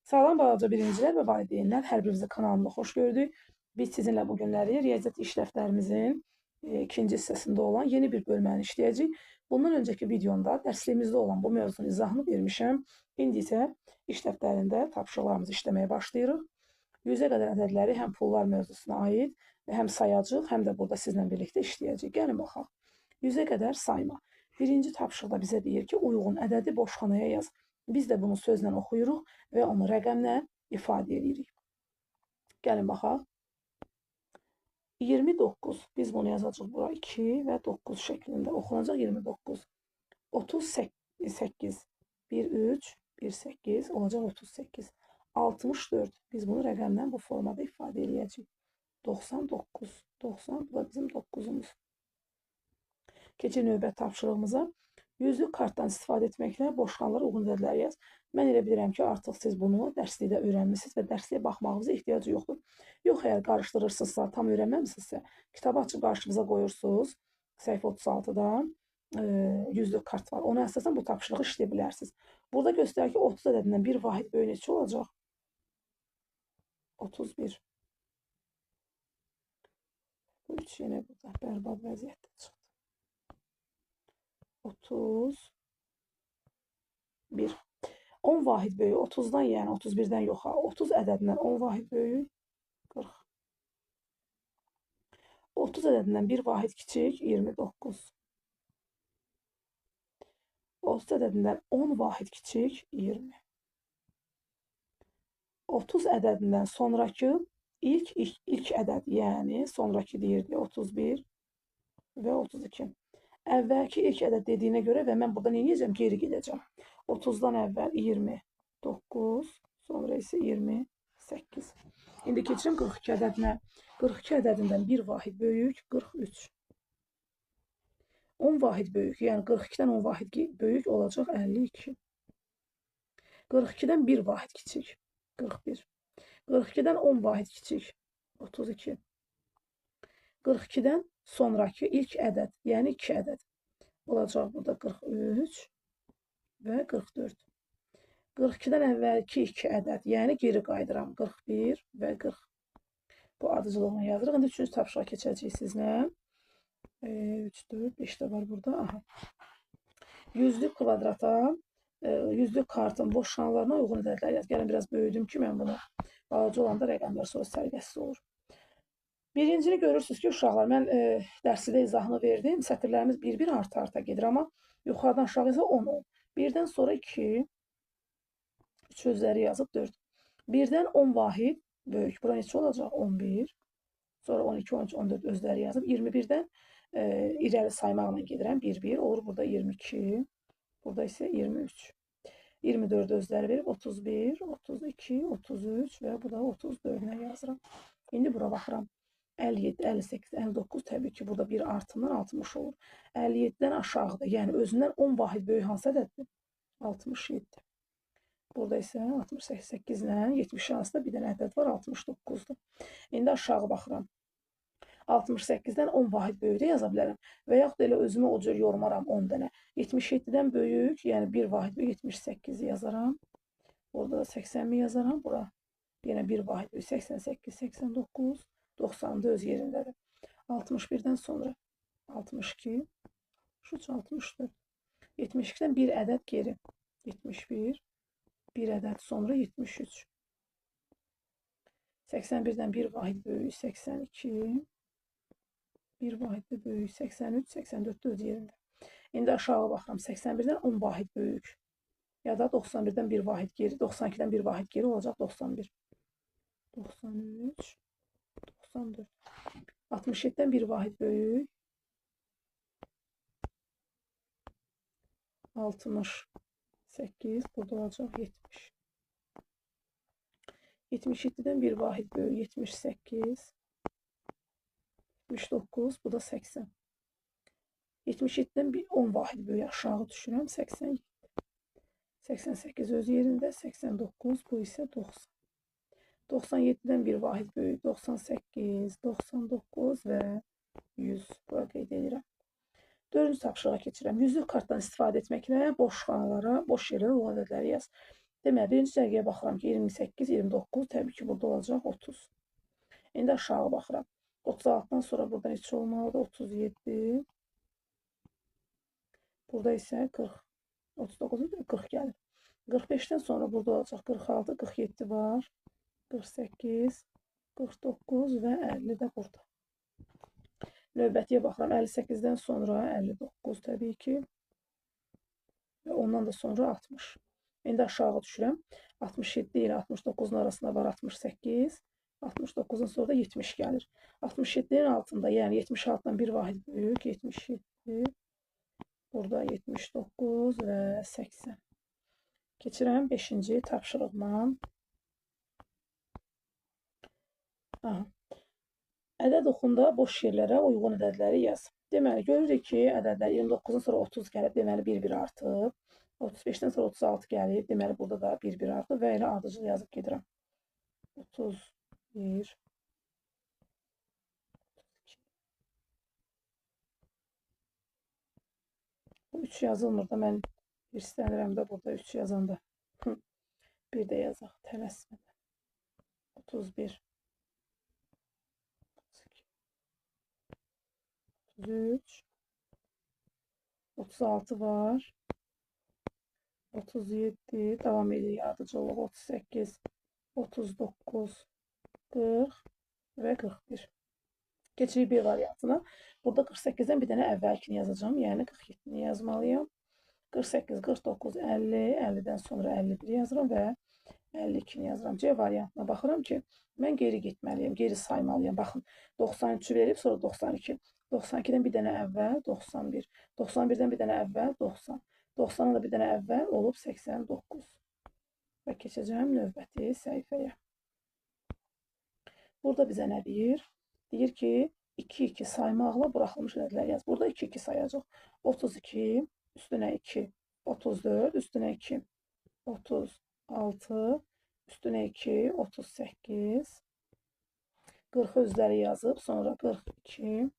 Sağlam balaca birincilər və valideynlər, hər birinizə kanalımda xoş gördük. Biz sizinlə bu günləri riyaziyyat iş dəftərimizin ikinci hissəsində olan yeni bir bölməni işləyəcəyik. Bundan öncəki videomda dərsliyimizdə olan bu mövzunun izahını vermişəm. İndi isə iş dəftərində tapşırıqlarımızı işləməyə başlayırıq. 100-ə qədər ədədləri həm pullar mövzusuna aid, həm sayacağıq, həm də burada sizlə birlikdə işləyəcəyik. Gəlin baxaq. 100-ə qədər sayma. Birinci tapşırıqda bizə deyir ki, uyğun ədədi boşxanaya yaz. Biz də bunu sözlə oxuyuruq və onu rəqəmlə ifadə edirik. Gəlin baxaq. 29. Biz bunu yazacağıq bura 2 və 9 şəklində oxunacaq 29. 38. 1, 3, 1, 8 olacaq 38. 64. Biz bunu rəqəmlə bu formada ifadə edəcəyik. 99. 90. Bu da bizim 9-umuz. Keçək növbət tapşırığımıza. Yüzlük kartdan istifadə etməklə boşqanlara uyğun ədədləri yaz. Mən elə bilirəm ki, artıq siz bunu dərslikdə öyrənmisiniz və dərsliyə baxmağınıza ehtiyac yoxdur. Yox, əgər qarışdırırsınızsa, tam öyrənməmisinizsə, kitabı açıb qarşınıza qoyursunuz. Səhifə 36-dan yüzlük kart var. Ona əsasən bu tapşırığı işləyə bilərsiniz. Burada göstərir ki, 30 ədədindən bir vahid böyük neçə olacaq? 31. 3 yenə burada bərbad vəziyyətdə çıxdı. 31. 10 vahid böyük 30-dan, yəni 31-dən yoxa. 30 ədədindən 10 vahid böyük 40. 30 ədədindən 1 vahid kiçik 29. 30 ədədindən 10 vahid kiçik 20. 30 ədədindən sonrakı ilk ədəd, yəni sonrakı deyirdi 31 və 32. Əvvəlki ilk ədəd dediyinə görə və mən burada nə edəcəm? Geri gedəcəm. 30-dan əvvəl 29, sonra isə 28. İndi keçirəm 42 ədədinə. 42 ədədindən 1 vahid böyük 43. 10 vahid böyük, yəni 42-dən 10 vahid böyük olacaq 52. 42-dən 1 vahid kiçik 41. 42-dən 10 vahid kiçik 32. 42-dən sonrakı ilk ədəd, yəni 2 ədəd olacaq burada 43 və 44. 42-dən əvvəlki 2 ədəd, yəni geri qayıdıram 41 və 40. Bu ardıcılığını yazırıq. İndi 3-cü tapşırığa keçəcəyik sizlə. 3, 4, 5 də var burada. Aha. Yüzlük kvadrata, yüzlük kartın boşqanlarına uyğun ədədlər yaz. Gəlin biraz böyüdüm ki, mən bunu balaca olanda rəqəmlər sonra sərgəsiz olur. Birincini görürsünüz ki, uşaqlar, mən dərsidə izahını verdim. Sətirlərimiz bir-bir arta-arta gedir, amma yuxarıdan aşağı isə 10-10. Birdən sonra 2, 3 özləri yazıb 4. Birdən 10 vahid böyük. Bura neçə olacaq? 11. Sonra 12, 13, 14 özləri yazıb. 21-dən irəli saymaqla gedirəm. 1-1 olur. Burada 22. Burada isə 23. 24 özləri verib. 31, 32, 33 və bu da 34-nə yazıram. İndi bura baxıram. 57, 58, 59 təbii ki, burada bir artımdan 60 olur. 57-dən aşağıda, yəni özündən 10 vahid böyük hansı ədəddir? 67. Burada isə 68-lə 70 arasında bir dənə ədəd var, 69-dur. İndi aşağı baxıram. 68-dən 10 vahid böyük də yaza bilərəm. Və yaxud elə özümü o cür yormaram 10 dənə. 77-dən böyük, yəni 1 vahid böyük 78-i yazaram. Burada da 80-mi yazaram. Bura yenə 1 vahid böyük 88, 89. 90-da öz yerindədir. 61-dən sonra 62, 63, 64. 72-dən bir ədəd geri. 71, bir ədəd sonra 73. 81-dən bir vahid böyük 82, bir vahid böyük 83, 84-də öz yerində. İndi aşağı baxıram. 81-dən 10 vahid böyük. Ya da 91-dən bir vahid geri, 92-dən bir vahid geri olacaq 91. 93, 94. 67-dən bir vahid böyük. 68. Burada olacaq 70. 77-dən bir vahid böyük. 78. 79. Bu da 80. 77-dən 10 vahid böyük. Aşağı düşürəm. 87. 88 öz yerində. 89. Bu isə 90. 97-dən bir vahid böyük 98, 99 və 100. Bura qeyd edirəm. 4-cü tapşırığa keçirəm. Yüzlük kartdan istifadə etməklə boş xanalara, boş yerlərə olan ədədləri yaz. Deməli, birinci cərgəyə baxıram ki, 28, 29, təbii ki, burada olacaq 30. İndi aşağı baxıram. 36-dan sonra burada neçə olmalıdır? 37. Burada isə 40. 39, 40 gəlir. 45-dən sonra burada olacaq 46, 47 var. 48, 49 və 50 də burada. Növbətiyə baxıram. 58-dən sonra 59 təbii ki. Və ondan da sonra 60. İndi aşağı düşürəm. 67 ilə 69-un arasında var 68. 69-un sonra da 70 gəlir. 67-nin altında, yəni 76-dan bir vahid böyük. 77, burada 79 və 80. Keçirəm 5-ci tapşırıqla. Ədəd oxunda boş yerlərə uyğun ədədləri yaz. Deməli, görürük ki, ədədlər 29-dan sonra 30 gəlib, deməli 1-1 artıb. 35-dən sonra 36 gəlib, deməli burada da 1-1 artıb və elə ardıcıl yazıb gedirəm. 31, 3 yazılmır da mən hirslənirəm də burada 3 yazanda. Bir də yazaq tələsmədən. 31, 33, 36 var. 37, devam ediyor ardıcıllıq. 38, 39, 40 və 41. Keçirik bir variantına. Burada 48-dən bir dənə əvvəlkini yazacağım. Yəni 47-ni yazmalıyam. 48, 49, 50, 50-dən sonra 51 yazıram və 52-ni yazıram. C variantına baxıram ki, mən geri getməliyim, geri saymalıyam. Baxın, 93 verib, sonra 92. 92-dən bir dənə əvvəl 91. 91-dən bir dənə əvvəl 90. 90-dan da bir dənə əvvəl olub 89. Və keçəcəm növbəti səhifəyə. Burada bizə nə deyir? Deyir ki, 2-2 saymaqla buraxılmış ədədlər yaz. Burada 2-2 sayacaq. 32, üstünə 2, 34, üstünə 2, 36, üstünə 2, 38, 40 özləri yazıb, sonra 42,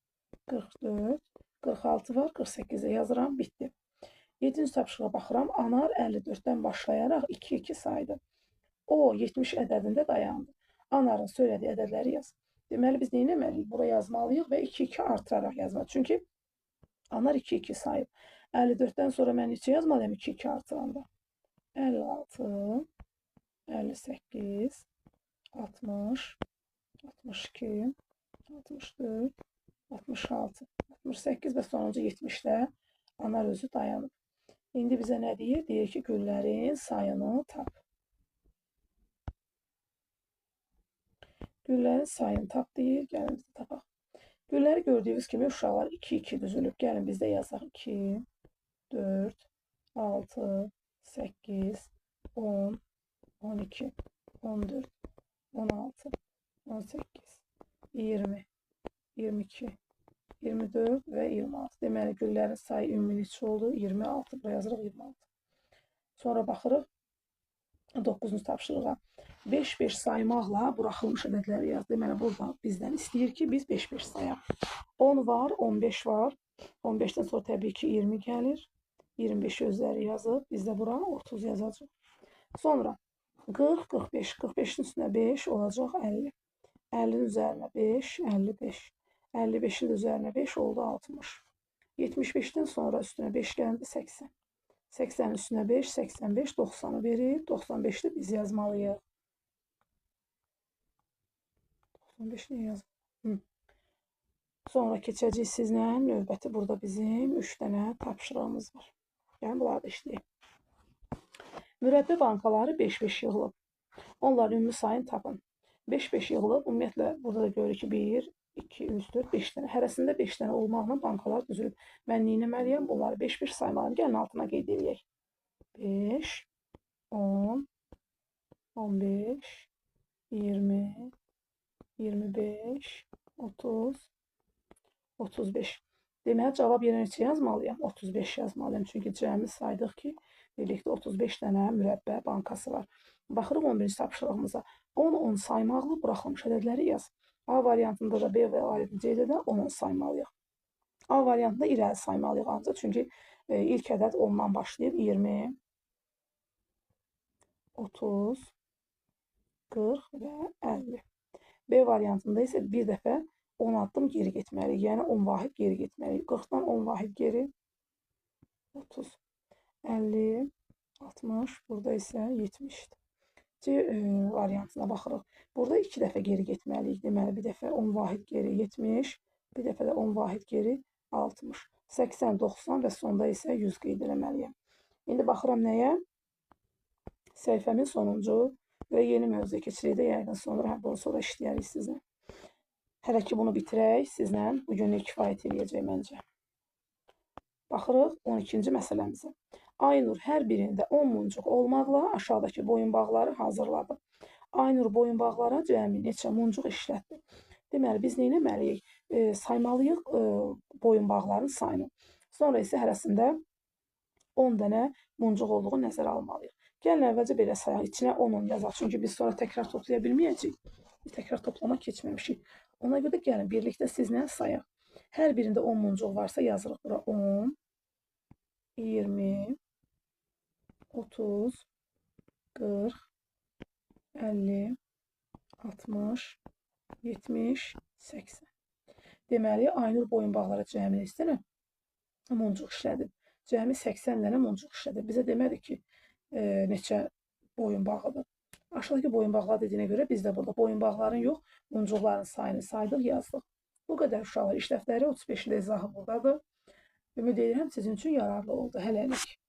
44, 46 var, 48-də yazıram, bitdi. 7-ci tapşırığa baxıram, Anar 54-dən başlayaraq 2-2 saydı. O, 70 ədədində dayandı. Anarın söylədiyi ədədləri yaz. Deməli, biz nə etməliyik? Bura yazmalıyıq və 2-2 artıraraq yazmalıyıq. Çünki Anar 2-2 sayıb. 54-dən sonra mən neçə yazmalıyım 2-2 artıranda? 56, 58, 60, 62, 64, 66, 68 və sonuncu 70-də Anar özü dayanıb. İndi bizə nə deyir? Deyir ki, güllərin sayını tap. Güllərin sayını tap deyir. Gəlin biz də tapaq. Gülləri gördüyünüz kimi uşaqlar 2-2 düzülüb. Gəlin biz də yazaq 2, 4, 6, 8, 10, 12, 14, 16, 18, 20, 22, 24 və 26. Deməli, güllərin sayı ümumi neçə oldu? 26. Buraya yazırıq 26. Sonra baxırıq 9-cu tapşırığa. 5-5 saymaqla buraxılmış ədədləri yaz. Deməli, burada bizdən istəyir ki, biz 5-5 sayaq. 10 var, 15 var. 15-dən sonra təbii ki, 20 gəlir. 25 özləri yazıb. Biz də bura 30 yazacaq. Sonra 40, 45. 45-in üstünə 5 olacaq 50. 50-nin üzərinə 5, 55. 55-in də üzərinə 5 oldu 60. 75-dən sonra üstünə 5 gəldi 80. 80-in üstünə 5, 85, 90-ı verib. 95-də biz yazmalıyıq. 95 nə yazmalıyıq? Sonra keçəcək sizlə. Növbəti burada bizim 3 dənə tapşırığımız var. Yəni, bunları da işləyək. Mürəbbə bankaları 5-5 yığılıb. Onların ümumi sayını tapın. 5-5 yığılıb. Ümumiyyətlə, burada da görürük ki, 1, 2, 3, 4, 5 dənə. Hərəsində 5 dənə olmaqla bankalar düzülüb. Mən neynəməliyəm? Bunları 5-5 saymalıyım. Gəlin altına qeyd edək. 5, 10, 15, 20, 25, 30, 35. Deməli, cavab yerinə neçə yazmalıyam? 35 yazmalıyam. Çünki cəmi saydıq ki, birlikdə 35 dənə mürəbbə bankası var. Baxırıq 11-ci tapşırığımıza. 10-10 saymaqla buraxılmış ədədləri yaz. A variantında da B variantında C-də də 10-10 saymalıyıq. A variantında irəli saymalıyıq ancaq. Çünki ilk ədəd 10-dan başlayıb 20, 30, 40 və 50. B variantında isə bir dəfə 10 addım geri getməliyik. Yəni 10 vahid geri getməliyik. 40-dan 10 vahid geri 30, 50, 60, burada isə 70-dir. C variantına baxırıq. Burada 2 dəfə geri getməliyik. Deməli, bir dəfə 10 vahid geri 70, bir dəfə də 10 vahid geri 60, 80, 90 və sonda isə 100 qeyd eləməliyəm. İndi baxıram nəyə? Səhifəmin sonuncu və yeni mövzuya keçirik də yəqin sonra, bunu sonra işləyərik sizlə. Hələ ki bunu bitirək, sizlə bugünlük kifayət edəcək məncə. Baxırıq 12-ci məsələmizə. Aynur hər birində 10 muncuq olmaqla aşağıdakı boyunbağları hazırladı. Aynur boyunbağlara cəmi neçə muncuq işlətdi? Deməli, biz nə etməliyik? Saymalıyıq boyunbağların sayını. Sonra isə hərəsində 10 dənə muncuq olduğu nəzərə almalıyıq. Gəlin əvvəlcə belə sayaq, içinə 10 yazaq. Çünki biz sonra təkrar toplaya bilməyəcəyik. Biz təkrar toplama keçməmişik. Ona görə də gəlin birlikdə sizlə sayaq. Hər birində 10 muncuq varsa yazırıq bura 10, 20, 30, 40, 50, 60, 70, 80. Deməli, Aynur boyunbağlara cəmi neçə muncuq işlədib? Cəmi 80 dənə muncuq işlədib. Bizə demədi ki, neçə boyunbağıdır. Aşağıdakı boyunbağlar dediyinə görə biz də burada boyunbağların yox, muncuqların sayını saydıq, yazdıq. Bu qədər uşaqlar. İş dəftəri 35-də izahı buradadır. Ümid edirəm sizin üçün yararlı oldu. Hələlik.